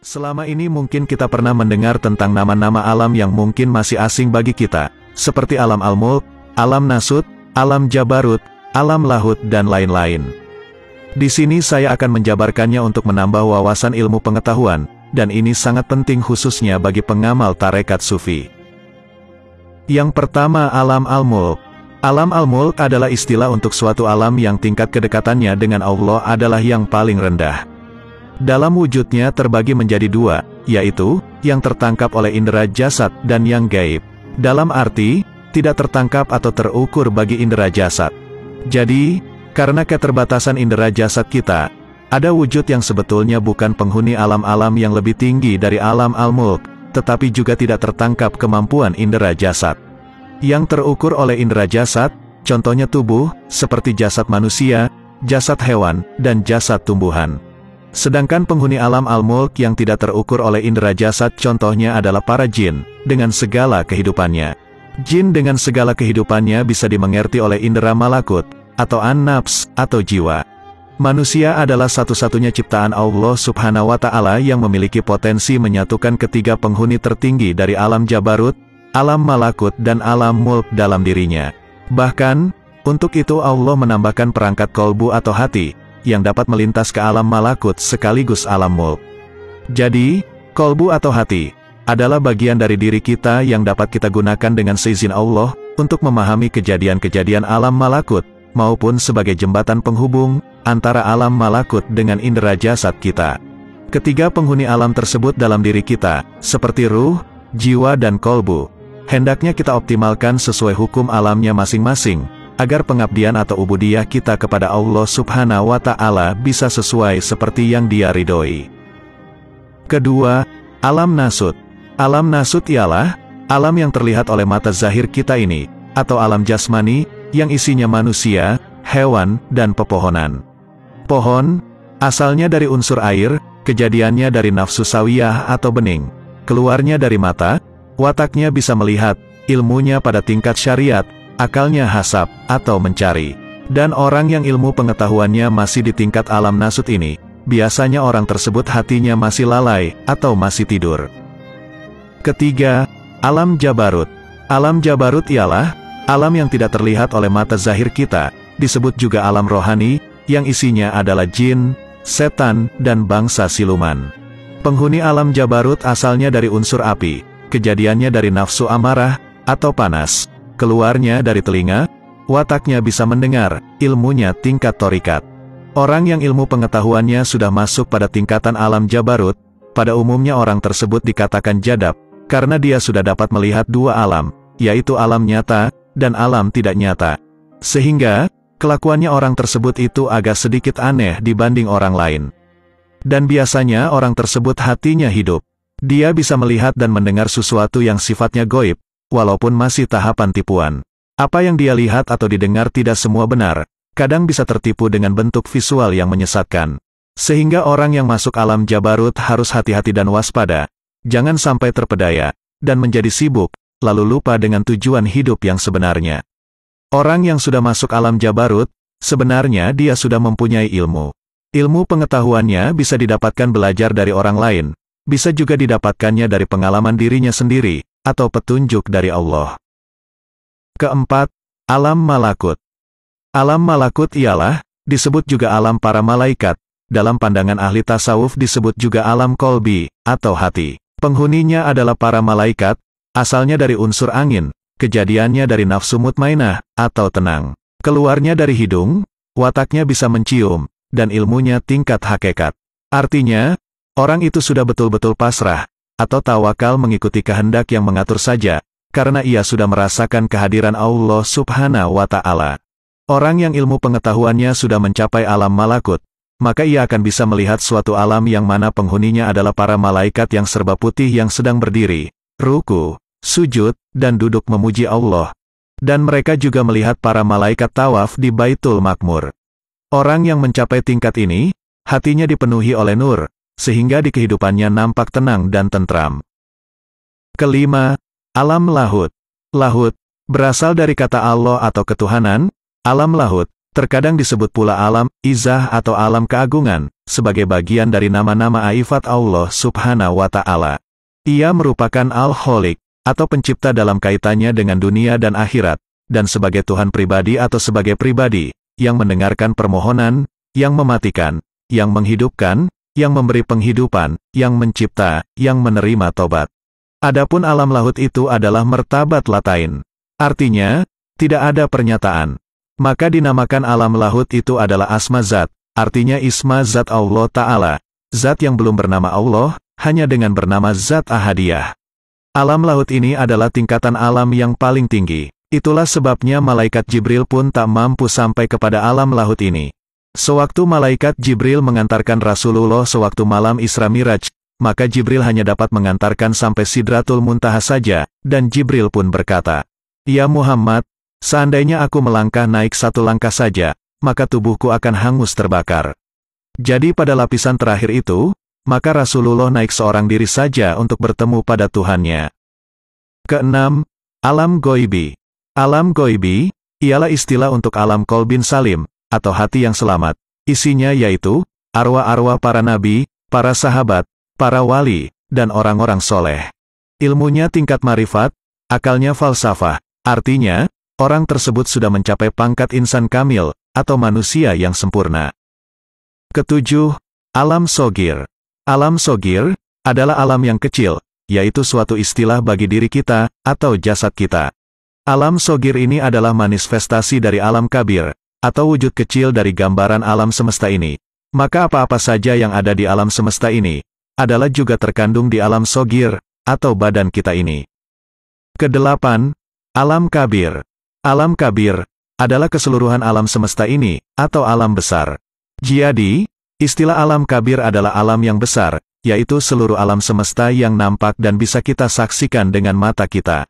Selama ini mungkin kita pernah mendengar tentang nama-nama alam yang mungkin masih asing bagi kita, seperti alam al-mulk, alam nasut, alam jabarut, alam lahut dan lain-lain. Di sini saya akan menjabarkannya untuk menambah wawasan ilmu pengetahuan, dan ini sangat penting khususnya bagi pengamal tarekat sufi. Yang pertama, alam al-mulk. Alam al-mulk adalah istilah untuk suatu alam yang tingkat kedekatannya dengan Allah adalah yang paling rendah. Dalam wujudnya terbagi menjadi dua, yaitu, yang tertangkap oleh indera jasad dan yang gaib. Dalam arti, tidak tertangkap atau terukur bagi indera jasad. Jadi, karena keterbatasan indera jasad kita, ada wujud yang sebetulnya bukan penghuni alam-alam yang lebih tinggi dari alam al-mulk, tetapi juga tidak tertangkap kemampuan indera jasad. Yang terukur oleh indera jasad, contohnya tubuh, seperti jasad manusia, jasad hewan, dan jasad tumbuhan. Sedangkan penghuni alam al-mulk yang tidak terukur oleh indera jasad contohnya adalah para jin, dengan segala kehidupannya. Jin dengan segala kehidupannya bisa dimengerti oleh indera malakut, atau an-nafs, atau jiwa. Manusia adalah satu-satunya ciptaan Allah subhanahu wa ta'ala yang memiliki potensi menyatukan ketiga penghuni tertinggi dari alam jabarut, alam malakut dan alam mulk dalam dirinya. Bahkan, untuk itu Allah menambahkan perangkat kolbu atau hati, yang dapat melintas ke alam malakut sekaligus alam mulk. Jadi, kolbu atau hati, adalah bagian dari diri kita yang dapat kita gunakan dengan seizin Allah, untuk memahami kejadian-kejadian alam malakut, maupun sebagai jembatan penghubung, antara alam malakut dengan indera jasad kita. Ketiga penghuni alam tersebut dalam diri kita, seperti ruh, jiwa dan kolbu, hendaknya kita optimalkan sesuai hukum alamnya masing-masing, agar pengabdian atau ubudiyah kita kepada Allah subhanahu wa ta'ala bisa sesuai seperti yang Dia ridhoi. Kedua, alam nasut. Alam nasut ialah alam yang terlihat oleh mata zahir kita ini, atau alam jasmani, yang isinya manusia, hewan, dan pepohonan. Pohon, asalnya dari unsur air, kejadiannya dari nafsu sawiyah atau bening, keluarnya dari mata, wataknya bisa melihat, ilmunya pada tingkat syariat, akalnya hasab, atau mencari. Dan orang yang ilmu pengetahuannya masih di tingkat alam nasut ini, biasanya orang tersebut hatinya masih lalai, atau masih tidur. Ketiga, alam jabarut. Alam jabarut ialah alam yang tidak terlihat oleh mata zahir kita, disebut juga alam rohani, yang isinya adalah jin, setan, dan bangsa siluman. Penghuni alam jabarut asalnya dari unsur api, kejadiannya dari nafsu amarah, atau panas, keluarnya dari telinga, wataknya bisa mendengar, ilmunya tingkat torikat. Orang yang ilmu pengetahuannya sudah masuk pada tingkatan alam jabarut, pada umumnya orang tersebut dikatakan jadab, karena dia sudah dapat melihat dua alam, yaitu alam nyata, dan alam tidak nyata. Sehingga, kelakuannya orang tersebut itu agak sedikit aneh dibanding orang lain. Dan biasanya orang tersebut hatinya hidup. Dia bisa melihat dan mendengar sesuatu yang sifatnya goib, walaupun masih tahapan tipuan. Apa yang dia lihat atau didengar tidak semua benar, kadang bisa tertipu dengan bentuk visual yang menyesatkan. Sehingga orang yang masuk alam jabarut harus hati-hati dan waspada, jangan sampai terpedaya, dan menjadi sibuk, lalu lupa dengan tujuan hidup yang sebenarnya. Orang yang sudah masuk alam jabarut, sebenarnya dia sudah mempunyai ilmu. Ilmu pengetahuannya bisa didapatkan belajar dari orang lain, bisa juga didapatkannya dari pengalaman dirinya sendiri, atau petunjuk dari Allah. Keempat, alam malakut. Alam malakut ialah, disebut juga alam para malaikat, dalam pandangan ahli tasawuf disebut juga alam kolbi, atau hati. Penghuninya adalah para malaikat, asalnya dari unsur angin, kejadiannya dari nafsu mutmainah, atau tenang. Keluarnya dari hidung, wataknya bisa mencium, dan ilmunya tingkat hakikat. Artinya, orang itu sudah betul-betul pasrah, atau tawakal mengikuti kehendak yang mengatur saja, karena ia sudah merasakan kehadiran Allah subhanahu wa ta'ala. Orang yang ilmu pengetahuannya sudah mencapai alam malakut, maka ia akan bisa melihat suatu alam yang mana penghuninya adalah para malaikat yang serba putih yang sedang berdiri, ruku, sujud, dan duduk memuji Allah. Dan mereka juga melihat para malaikat tawaf di Baitul Makmur. Orang yang mencapai tingkat ini, hatinya dipenuhi oleh nur, sehingga di kehidupannya nampak tenang dan tentram. Kelima, alam lahut. Lahut, berasal dari kata Allah atau ketuhanan. Alam lahut, Terkadang disebut pula alam Izzah atau alam keagungan, sebagai bagian dari nama-nama aifat Allah Subhanahu wa Ta'ala. Ia merupakan Al-Khaliq, atau pencipta dalam kaitannya dengan dunia dan akhirat, dan sebagai Tuhan pribadi atau sebagai pribadi, yang mendengarkan permohonan, yang mematikan, yang menghidupkan, yang memberi penghidupan, yang mencipta, yang menerima tobat. Adapun alam lahut itu adalah martabat latain. Artinya, tidak ada pernyataan. Maka dinamakan alam lahut itu adalah asma zat, artinya isma zat Allah Ta'ala, zat yang belum bernama Allah, hanya dengan bernama zat ahadiyah. Alam lahut ini adalah tingkatan alam yang paling tinggi. Itulah sebabnya malaikat Jibril pun tak mampu sampai kepada alam lahut ini. Sewaktu malaikat Jibril mengantarkan Rasulullah sewaktu malam Isra Miraj, maka Jibril hanya dapat mengantarkan sampai Sidratul Muntaha saja, dan Jibril pun berkata, "Ya Muhammad, seandainya aku melangkah naik satu langkah saja, maka tubuhku akan hangus terbakar." Jadi pada lapisan terakhir itu, maka Rasulullah naik seorang diri saja untuk bertemu pada Tuhannya. Keenam, alam goibi. Alam goibi, ialah istilah untuk alam kolbin salim, atau hati yang selamat. Isinya yaitu, arwah-arwah para nabi, para sahabat, para wali, dan orang-orang soleh. Ilmunya tingkat marifat, akalnya falsafah, artinya, orang tersebut sudah mencapai pangkat insan kamil, atau manusia yang sempurna. Ketujuh, alam sogir. Alam sogir, adalah alam yang kecil, yaitu suatu istilah bagi diri kita, atau jasad kita. Alam sogir ini adalah manifestasi dari alam kabir, atau wujud kecil dari gambaran alam semesta ini. Maka apa-apa saja yang ada di alam semesta ini, adalah juga terkandung di alam sogir, atau badan kita ini. Kedelapan, alam kabir. Alam kabir, adalah keseluruhan alam semesta ini, atau alam besar. Jadi, istilah alam kabir adalah alam yang besar, yaitu seluruh alam semesta yang nampak dan bisa kita saksikan dengan mata kita.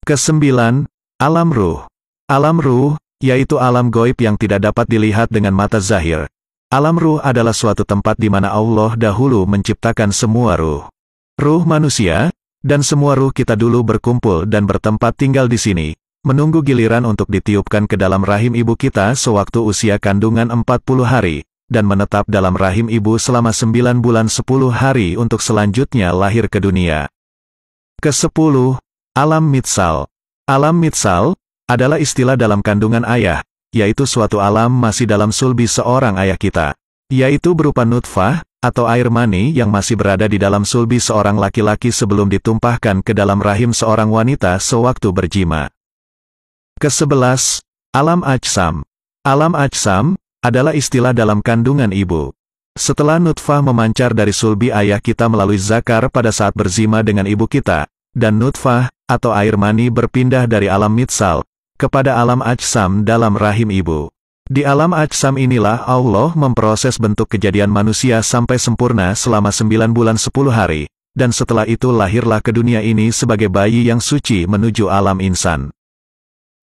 Kesembilan, alam ruh. Alam ruh, yaitu alam goib yang tidak dapat dilihat dengan mata zahir. Alam ruh adalah suatu tempat di mana Allah dahulu menciptakan semua ruh. Ruh manusia, dan semua ruh kita dulu berkumpul dan bertempat tinggal di sini, menunggu giliran untuk ditiupkan ke dalam rahim ibu kita sewaktu usia kandungan 40 hari, dan menetap dalam rahim ibu selama 9 bulan 10 hari untuk selanjutnya lahir ke dunia. Kesepuluh, alam mitsal. Alam mitsal adalah istilah dalam kandungan ayah, yaitu suatu alam masih dalam sulbi seorang ayah kita, yaitu berupa nutfah, atau air mani yang masih berada di dalam sulbi seorang laki-laki sebelum ditumpahkan ke dalam rahim seorang wanita sewaktu berjima. Kesebelas, alam ajsam. Alam ajsam adalah istilah dalam kandungan ibu. Setelah nutfah memancar dari sulbi ayah kita melalui zakar pada saat berzima dengan ibu kita, dan nutfah, atau air mani berpindah dari alam mitsal, kepada alam ajsam dalam rahim ibu. Di alam ajsam inilah Allah memproses bentuk kejadian manusia sampai sempurna selama 9 bulan 10 hari, dan setelah itu lahirlah ke dunia ini sebagai bayi yang suci menuju alam insan.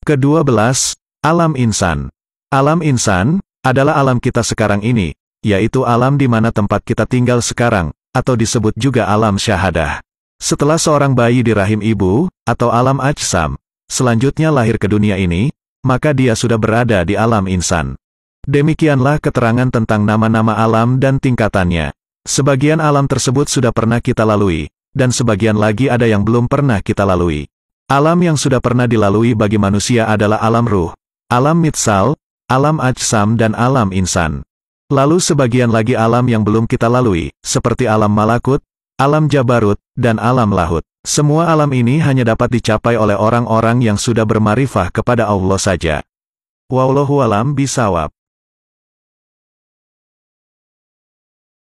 Ke-12, alam insan. Alam insan adalah alam kita sekarang ini, yaitu alam di mana tempat kita tinggal sekarang, atau disebut juga alam syahadah. Setelah seorang bayi di rahim ibu, atau alam ajsam, selanjutnya lahir ke dunia ini, maka dia sudah berada di alam insan. Demikianlah keterangan tentang nama-nama alam dan tingkatannya. Sebagian alam tersebut sudah pernah kita lalui, dan sebagian lagi ada yang belum pernah kita lalui. Alam yang sudah pernah dilalui bagi manusia adalah alam ruh, alam mitsal, alam ajsam dan alam insan. Lalu sebagian lagi alam yang belum kita lalui, seperti alam malakut, alam jabarut, dan alam lahut. Semua alam ini hanya dapat dicapai oleh orang-orang yang sudah bermarifah kepada Allah saja. Wallahu a'lam bishawab.